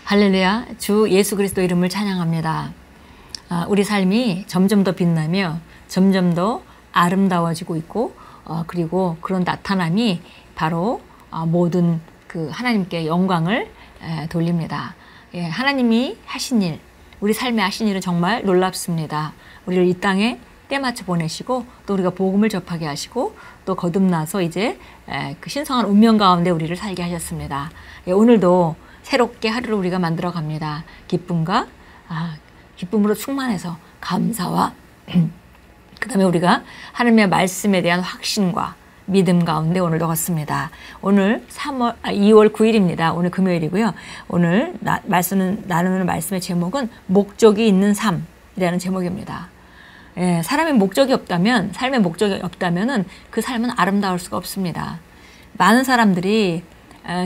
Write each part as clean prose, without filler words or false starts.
할렐루야, 주 예수 그리스도 이름을 찬양합니다. 우리 삶이 점점 더 빛나며 점점 더 아름다워지고 있고, 그리고 그런 나타남이 바로 모든 그 하나님께 영광을 돌립니다. 예, 하나님이 하신 일, 우리 삶에 하신 일은 정말 놀랍습니다. 우리를 이 땅에 때맞춰 보내시고, 또 우리가 복음을 접하게 하시고, 또 거듭나서 이제 그 신성한 운명 가운데 우리를 살게 하셨습니다. 예, 오늘도 새롭게 하루를 우리가 만들어 갑니다. 기쁨으로 충만해서 감사와 그 다음에 우리가 하나님의 말씀에 대한 확신과 믿음 가운데 오늘도 걷습니다. 오늘 2월 9일입니다. 오늘 금요일이고요. 오늘 나누는 말씀의 제목은 목적이 있는 삶이라는 제목입니다. 예, 사람의 목적이 없다면, 삶의 목적이 없다면은 그 삶은 아름다울 수가 없습니다. 많은 사람들이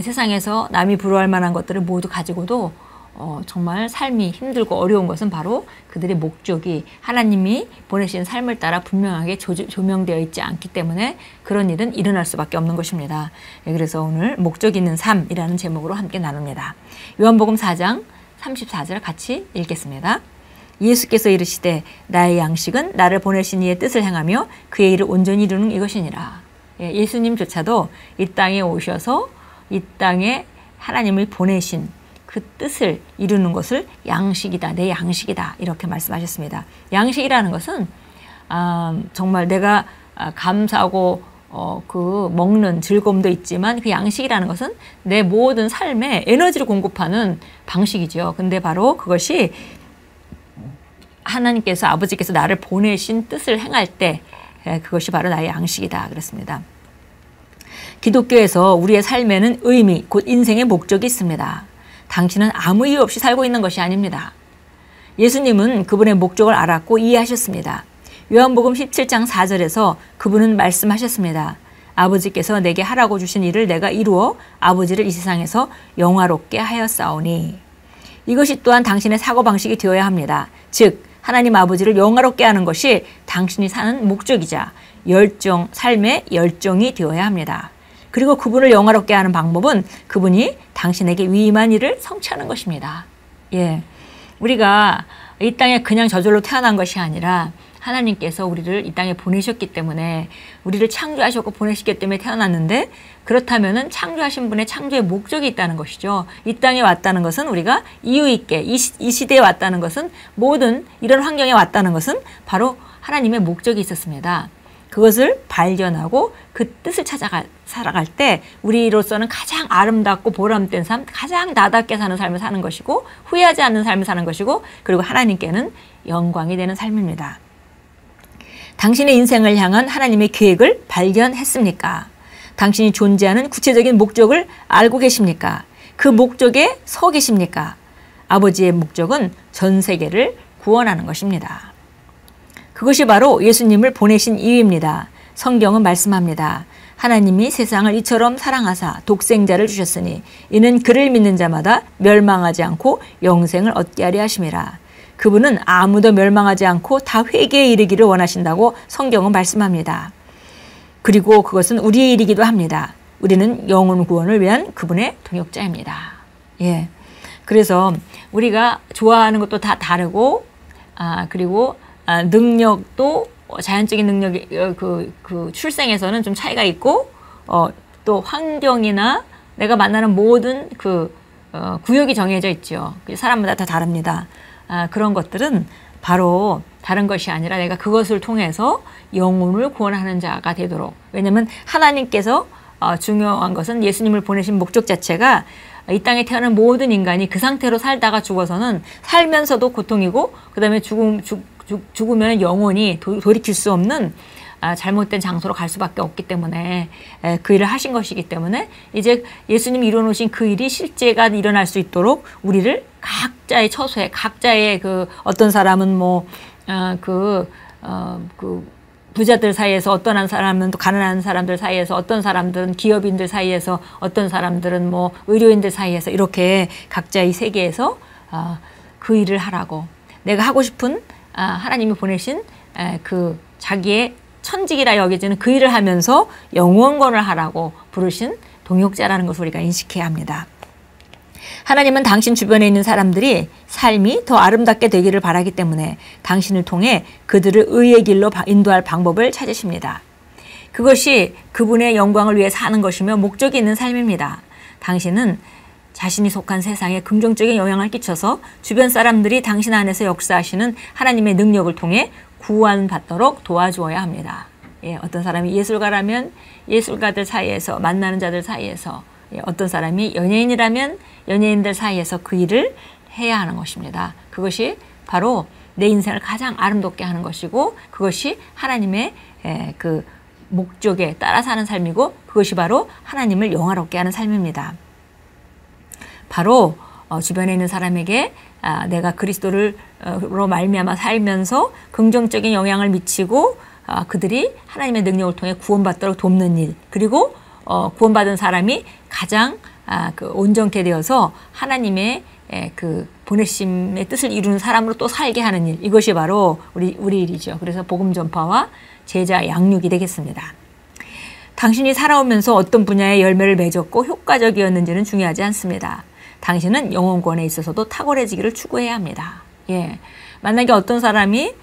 세상에서 남이 부러워할 만한 것들을 모두 가지고도 정말 삶이 힘들고 어려운 것은 바로 그들의 목적이 하나님이 보내신 삶을 따라 분명하게 조명되어 있지 않기 때문에 그런 일은 일어날 수밖에 없는 것입니다. 그래서 오늘 목적 있는 삶이라는 제목으로 함께 나눕니다. 요한복음 4장 34절 같이 읽겠습니다. 예수께서 이르시되 나의 양식은 나를 보내신 이의 뜻을 행하며 그의 일을 온전히 이루는 이것이니라. 예수님조차도 이 땅에 오셔서 이 땅에 하나님을 보내신 그 뜻을 이루는 것을 양식이다, 내 양식이다, 이렇게 말씀하셨습니다. 양식이라는 것은 정말 내가 감사하고 그 먹는 즐거움도 있지만, 그 양식이라는 것은 내 모든 삶에 에너지를 공급하는 방식이죠. 근데 바로 그것이 하나님께서, 아버지께서 나를 보내신 뜻을 행할 때 그것이 바로 나의 양식이다 그랬습니다. 기독교에서 우리의 삶에는 의미, 곧 인생의 목적이 있습니다. 당신은 아무 이유 없이 살고 있는 것이 아닙니다. 예수님은 그분의 목적을 알았고 이해하셨습니다. 요한복음 17장 4절에서 그분은 말씀하셨습니다. 아버지께서 내게 하라고 주신 일을 내가 이루어 아버지를 이 세상에서 영화롭게 하였사오니. 이것이 또한 당신의 사고방식이 되어야 합니다. 즉 하나님 아버지를 영화롭게 하는 것이 당신이 사는 목적이자 삶의 열정이 되어야 합니다. 그리고 그분을 영화롭게 하는 방법은 그분이 당신에게 위임한 일을 성취하는 것입니다. 예, 우리가 이 땅에 그냥 저절로 태어난 것이 아니라 하나님께서 우리를 이 땅에 보내셨기 때문에, 우리를 창조하셨고 보내셨기 때문에 태어났는데, 그렇다면은 창조하신 분의 창조의 목적이 있다는 것이죠. 이 땅에 왔다는 것은, 우리가 이유 있게 이 시대에 왔다는 것은, 모든 이런 환경에 왔다는 것은 바로 하나님의 목적이 있었습니다. 그것을 발견하고 그 뜻을 살아갈 때 우리로서는 가장 아름답고 보람된 삶, 가장 나답게 사는 삶을 사는 것이고, 후회하지 않는 삶을 사는 것이고, 그리고 하나님께는 영광이 되는 삶입니다. 당신의 인생을 향한 하나님의 계획을 발견했습니까? 당신이 존재하는 구체적인 목적을 알고 계십니까? 그 목적에 서 계십니까? 아버지의 목적은 전 세계를 구원하는 것입니다. 그것이 바로 예수님을 보내신 이유입니다. 성경은 말씀합니다. 하나님이 세상을 이처럼 사랑하사 독생자를 주셨으니 이는 그를 믿는 자마다 멸망하지 않고 영생을 얻게 하려 하심이라. 그분은 아무도 멸망하지 않고 다 회개에 이르기를 원하신다고 성경은 말씀합니다. 그리고 그것은 우리의 일이기도 합니다. 우리는 영혼 구원을 위한 그분의 동역자입니다. 예. 그래서 우리가 좋아하는 것도 다 다르고, 그리고 능력도, 자연적인 능력이 그 출생에서는 좀 차이가 있고, 또 환경이나 내가 만나는 모든 구역이 정해져 있죠. 사람마다 다 다릅니다. 그런 것들은 바로 다른 것이 아니라 내가 그것을 통해서 영혼을 구원하는 자가 되도록. 왜냐하면 하나님께서 중요한 것은, 예수님을 보내신 목적 자체가 이 땅에 태어난 모든 인간이 그 상태로 살다가 죽어서는 살면서도 고통이고, 그 다음에 죽으면 영혼이 돌이킬 수 없는 잘못된 장소로 갈 수밖에 없기 때문에, 그 일을 하신 것이기 때문에 이제 예수님이 이뤄놓으신 그 일이 실제가 일어날 수 있도록 우리를 각자의 처소에, 각자의 어떤 사람은 부자들 사이에서, 어떤 사람은 또 가난한 사람들 사이에서, 어떤 사람들은 기업인들 사이에서, 어떤 사람들은 의료인들 사이에서, 이렇게 각자의 세계에서 그 일을 하라고, 내가 하고 싶은 하나님이 보내신 그 자기의 천직이라 여겨지는 그 일을 하면서 영원권을 하라고 부르신 동역자라는 것을 우리가 인식해야 합니다. 하나님은 당신 주변에 있는 사람들이 삶이 더 아름답게 되기를 바라기 때문에 당신을 통해 그들을 의의 길로 인도할 방법을 찾으십니다. 그것이 그분의 영광을 위해 사는 것이며 목적이 있는 삶입니다. 당신은 자신이 속한 세상에 긍정적인 영향을 끼쳐서 주변 사람들이 당신 안에서 역사하시는 하나님의 능력을 통해 구원받도록 도와주어야 합니다. 어떤 사람이 예술가라면 예술가들 사이에서, 만나는 자들 사이에서, 어떤 사람이 연예인이라면 연예인들 사이에서 그 일을 해야 하는 것입니다. 그것이 바로 내 인생을 가장 아름답게 하는 것이고, 그것이 하나님의 그 목적에 따라 사는 삶이고, 그것이 바로 하나님을 영화롭게 하는 삶입니다. 바로 주변에 있는 사람에게 내가 그리스도로 말미암아 살면서 긍정적인 영향을 미치고 그들이 하나님의 능력을 통해 구원받도록 돕는 일, 그리고 구원받은 사람이 가장 그 온전케 되어서 하나님의 그 보내심의 뜻을 이루는 사람으로 또 살게 하는 일, 이것이 바로 우리 일이죠. 그래서 복음 전파와 제자 양육이 되겠습니다. 당신이 살아오면서 어떤 분야의 열매를 맺었고 효과적이었는지는 중요하지 않습니다. 당신은 영혼권에 있어서도 탁월해지기를 추구해야 합니다. 만약에 어떤 사람이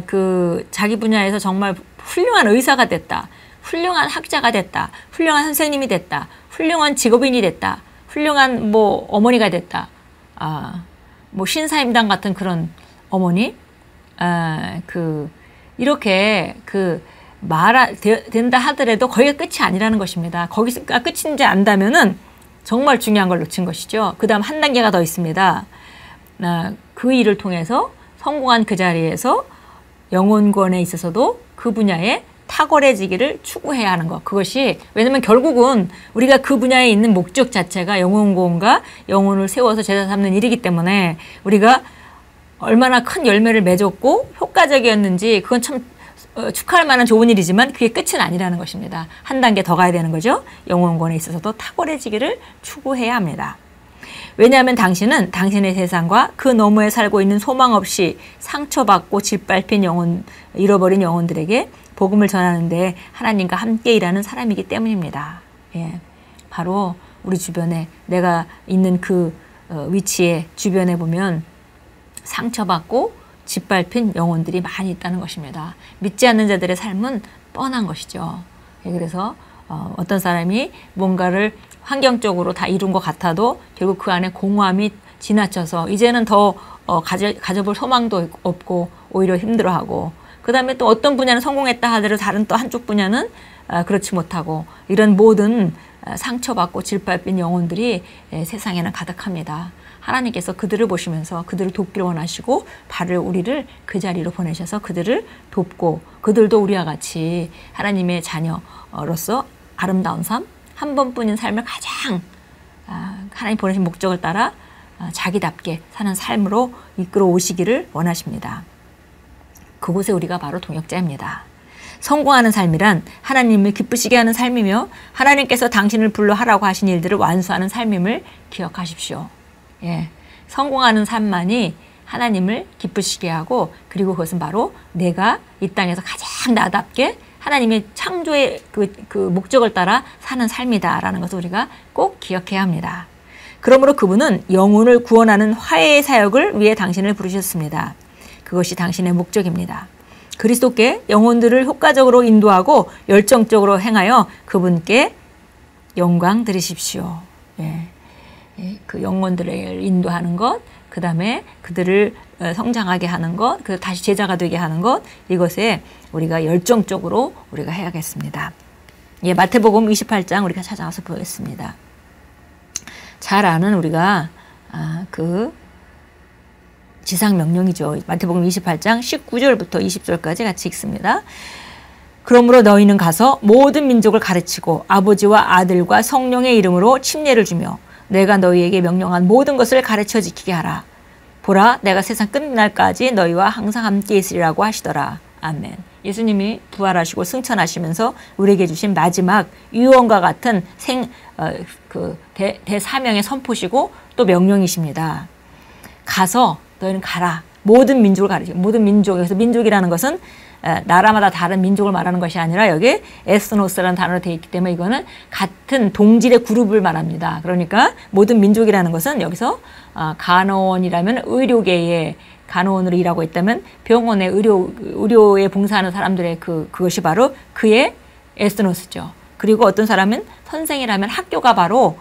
그 자기 분야에서 정말 훌륭한 의사가 됐다, 훌륭한 학자가 됐다, 훌륭한 선생님이 됐다, 훌륭한 직업인이 됐다, 훌륭한 뭐 어머니가 됐다, 뭐 신사임당 같은 그런 어머니, 이렇게 된다 하더라도 거기가 끝이 아니라는 것입니다. 거기가 끝인지 안다면은 정말 중요한 걸 놓친 것이죠. 그 다음 한 단계가 더 있습니다. 그 일을 통해서 성공한 그 자리에서 영혼권에 있어서도 그 분야에 탁월해지기를 추구해야 하는 것. 그것이, 왜냐면 결국은 우리가 그 분야에 있는 목적 자체가 영혼권과 영혼을 세워서 제자 삼는 일이기 때문에 우리가 얼마나 큰 열매를 맺었고 효과적이었는지 그건 참 축하할 만한 좋은 일이지만 그게 끝은 아니라는 것입니다. 한 단계 더 가야 되는 거죠. 영혼권에 있어서도 탁월해지기를 추구해야 합니다. 왜냐하면 당신은 당신의 세상과 그 너머에 살고 있는 소망 없이 상처받고 짓밟힌 잃어버린 영혼들에게 복음을 전하는데 하나님과 함께 일하는 사람이기 때문입니다. 바로 우리 주변에, 내가 있는 그 위치에 주변에 보면 상처받고 짓밟힌 영혼들이 많이 있다는 것입니다. 믿지 않는 자들의 삶은 뻔한 것이죠. 그래서 어떤 사람이 뭔가를 환경적으로 다 이룬 것 같아도 결국 그 안에 공허함이 지나쳐서 이제는 더 가져볼 소망도 없고 오히려 힘들어하고, 그 다음에 또 어떤 분야는 성공했다 하더라도 다른 또 한쪽 분야는 그렇지 못하고, 이런 모든 상처받고 짓밟힌 영혼들이 세상에는 가득합니다. 하나님께서 그들을 보시면서 그들을 돕기를 원하시고 우리를 그 자리로 보내셔서 그들을 돕고, 그들도 우리와 같이 하나님의 자녀로서 아름다운 삶, 한 번뿐인 삶을 가장 하나님 보내신 목적을 따라 자기답게 사는 삶으로 이끌어 오시기를 원하십니다. 그곳에 우리가 바로 동역자입니다. 성공하는 삶이란 하나님을 기쁘시게 하는 삶이며 하나님께서 당신을 불러 하라고 하신 일들을 완수하는 삶임을 기억하십시오. 성공하는 삶만이 하나님을 기쁘시게 하고, 그리고 그것은 바로 내가 이 땅에서 가장 나답게 하나님의 창조의 그 목적을 따라 사는 삶이다라는 것을 우리가 꼭 기억해야 합니다. 그러므로 그분은 영혼을 구원하는 화해의 사역을 위해 당신을 부르셨습니다. 그것이 당신의 목적입니다. 그리스도께 영혼들을 효과적으로 인도하고 열정적으로 행하여 그분께 영광 드리십시오. 그 영혼들을 인도하는 것, 그 다음에 그들을 성장하게 하는 것, 다시 제자가 되게 하는 것, 이것에 우리가 열정적으로 우리가 해야겠습니다. 마태복음 28장 우리가 찾아와서 보겠습니다. 잘 아는 우리가 그 지상명령이죠. 마태복음 28장 19절부터 20절까지 같이 읽습니다. 그러므로 너희는 가서 모든 민족을 가르치고 아버지와 아들과 성령의 이름으로 침례를 주며 내가 너희에게 명령한 모든 것을 가르쳐 지키게 하라. 보라, 내가 세상 끝날까지 너희와 항상 함께 있으리라고 하시더라. 아멘. 예수님이 부활하시고 승천하시면서 우리에게 주신 마지막 유언과 같은 대사명의 선포시고 또 명령이십니다. 가서 너희는 가라. 모든 민족을 가리키고, 모든 민족, 여기서 민족이라는 것은 나라마다 다른 민족을 말하는 것이 아니라 여기 에스노스라는 단어로 되어 있기 때문에 이거는 같은 동질의 그룹을 말합니다. 그러니까 모든 민족이라는 것은 여기서 간호원이라면 의료계의 간호원으로 일하고 있다면 병원의 의료에 봉사하는 사람들의 그것이 바로 그의 에스노스죠. 그리고 어떤 사람은 선생이라면 학교가 바로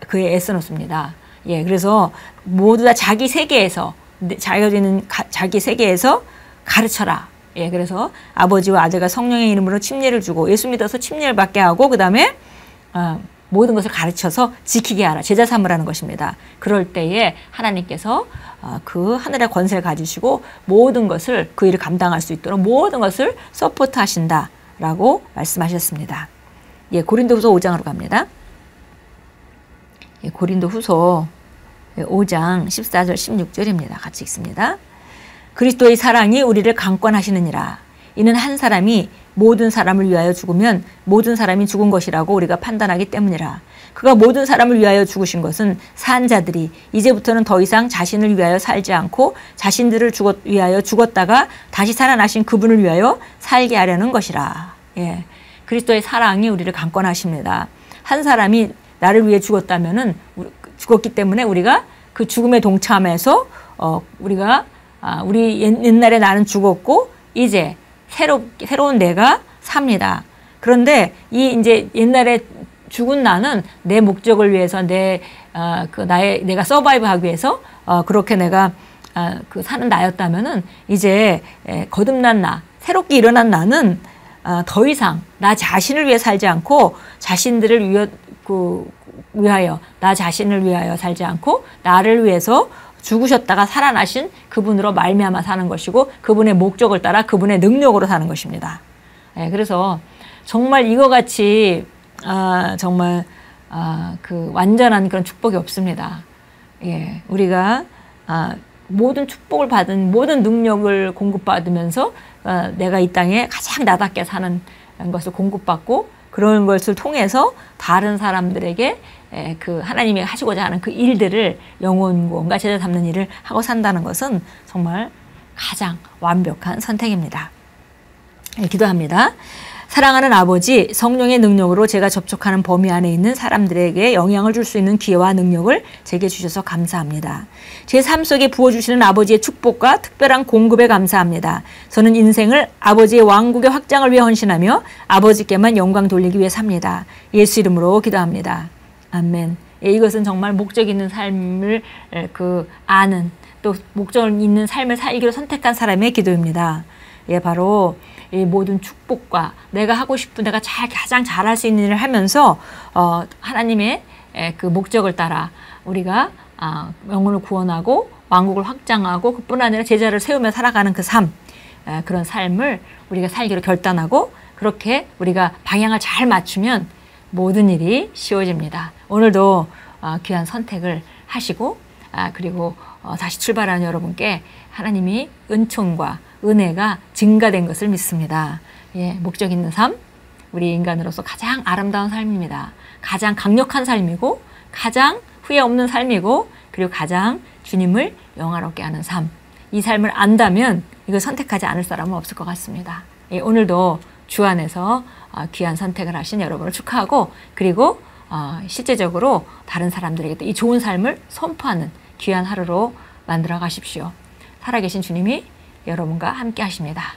그의 에스노스입니다. 예, 그래서 모두 다 자기 세계에서 자기가 있는 자기 세계에서 가르쳐라. 예, 그래서 아버지와 아들과 성령의 이름으로 침례를 주고 예수 믿어서 침례를 받게 하고 그 다음에 모든 것을 가르쳐서 지키게 하라. 제자 삼으라는 것입니다. 그럴 때에 하나님께서 그 하늘의 권세를 가지시고 모든 것을 그 일을 감당할 수 있도록 모든 것을 서포트 하신다라고 말씀하셨습니다. 예, 고린도후서 5장으로 갑니다. 예, 고린도후서 5장 14절 16절입니다. 같이 읽습니다. 그리스도의 사랑이 우리를 강권하시느니라. 이는 한 사람이 모든 사람을 위하여 죽으면 모든 사람이 죽은 것이라고 우리가 판단하기 때문이라. 그가 모든 사람을 위하여 죽으신 것은 산 자들이 이제부터는 더 이상 자신을 위하여 살지 않고 자신들을 위하여 죽었다가 다시 살아나신 그분을 위하여 살게 하려는 것이라. 예, 그리스도의 사랑이 우리를 강권하십니다. 한 사람이 나를 위해 죽었다면은 죽었기 때문에 우리가 그 죽음에 동참해서 우리 옛날에 나는 죽었고 이제 새로운 내가 삽니다. 그런데 이제 옛날에 죽은 나는 내 목적을 위해서 내가 서바이브하기 위해서 그렇게 내가 사는 나였다면은 이제 거듭난 나, 새롭게 일어난 나는 더 이상 나 자신을 위해 살지 않고 자신들을 위하여 나 자신을 위하여 살지 않고 나를 위해서 죽으셨다가 살아나신 그분으로 말미암아 사는 것이고 그분의 목적을 따라 그분의 능력으로 사는 것입니다. 예, 그래서 정말 이거 같이 정말 그 완전한 그런 축복이 없습니다. 예, 우리가 모든 축복을 받은 모든 능력을 공급받으면서 내가 이 땅에 가장 나답게 사는 것을 공급받고 그런 것을 통해서 다른 사람들에게 그 하나님이 하시고자 하는 그 일들을 영혼과 제자 삼는 일을 하고 산다는 것은 정말 가장 완벽한 선택입니다. 기도합니다. 사랑하는 아버지, 성령의 능력으로 제가 접촉하는 범위 안에 있는 사람들에게 영향을 줄 수 있는 기회와 능력을 제게 주셔서 감사합니다. 제 삶 속에 부어주시는 아버지의 축복과 특별한 공급에 감사합니다. 저는 인생을 아버지의 왕국의 확장을 위해 헌신하며 아버지께만 영광 돌리기 위해 삽니다. 예수 이름으로 기도합니다. 아멘. 예, 이것은 정말 목적 있는 삶을 아는 또 목적 있는 삶을 살기로 선택한 사람의 기도입니다. 예, 바로 이 모든 축복과 내가 하고 싶은 내가 가장 잘할 수 있는 일을 하면서 하나님의 그 목적을 따라 우리가 영혼을 구원하고 왕국을 확장하고 그뿐 아니라 제자를 세우며 살아가는 그 삶, 그런 삶을 우리가 살기로 결단하고 그렇게 우리가 방향을 잘 맞추면 모든 일이 쉬워집니다. 오늘도 귀한 선택을 하시고 그리고 다시 출발하는 여러분께 하나님이 은총과 은혜가 증가된 것을 믿습니다. 예, 목적 있는 삶, 우리 인간으로서 가장 아름다운 삶입니다. 가장 강력한 삶이고 가장 후회 없는 삶이고 그리고 가장 주님을 영화롭게 하는 삶. 이 삶을 안다면 이걸 선택하지 않을 사람은 없을 것 같습니다. 예, 오늘도 주 안에서 귀한 선택을 하신 여러분을 축하하고 그리고 실제적으로 다른 사람들에게 이 좋은 삶을 선포하는 귀한 하루로 만들어 가십시오. 살아계신 주님이 여러분과 함께 하십니다.